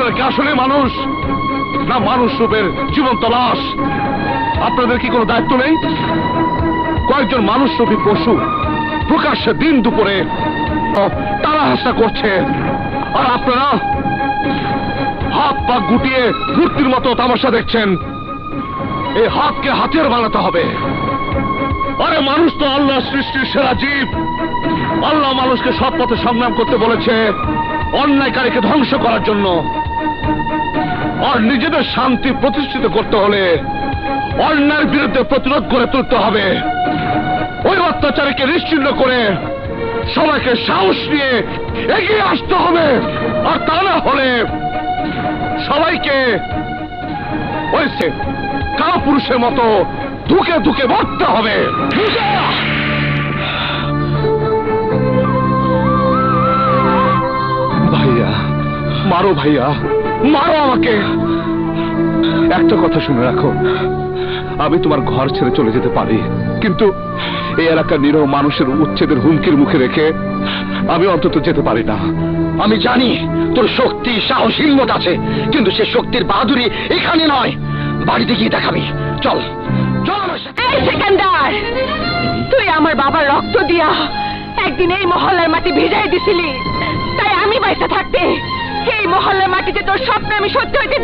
আপনারা কি আসলে মানুষ, না মানুষ রূপের জীবন্ত লাশ? আপনাদের কি কোনো দায়িত্ব নেই? কয়েকজন মানুষ রূপী পশু প্রকাশ্যে দিন দুপুরে তারা হাসা করছে, আর আপনারা হাত পা গুটিয়ে মূর্তির মতো তামাশা দেখছেন। এই হাতকে হাতিয়ার বানাতে হবে। আরে মানুষ তো আল্লাহ সৃষ্টির সেরা জীব। আল্লাহ মানুষকে সৎ পথে সংগ্রাম করতে বলেছে অন্যায়কারীকে ধ্বংস করার জন্য। আর নিজেদের শান্তি প্রতিষ্ঠিত করতে হলে অন্যায়ের বিরুদ্ধে প্রতিরোধ করে তুলতে হবে। ওই অত্যাচারীকে নিশ্চিহ্ন করে সবাইকে সাহস নিয়ে এগিয়ে আসতে হবে। আর তা না হলে সবাইকে ওই কাপুরুষের মতো ধুকে ধুকে মরতে হবে। ভাইয়া মারো, ভাইয়া মারো আমাকে। একটা কথা শুনে রাখো, আমি তোমার ঘর ছেড়ে চলে যেতে পারি, কিন্তু এই এলাকার নিরহ মানুষের উচ্ছেদের হুমকির মুখে রেখে আমি অন্তত যেতে পারি না। আমি জানি তোর শক্তি, সাহস, হিম্মত আছে, কিন্তু সে শক্তির বাহাদুরি এখানে নয়, বাড়িতে গিয়ে দেখাবি। চল চল আমার সাথে। এই সেকেন্দার, তুই আমার বাবার রক্ত দিয়া একদিন এই মহল্লার মাটি ভিজাই দিছিলি, তাই আমি বাইসা থাকতে এই মহল্লার মাটিতে তোর স্বপ্ন আমি সত্যি হইতে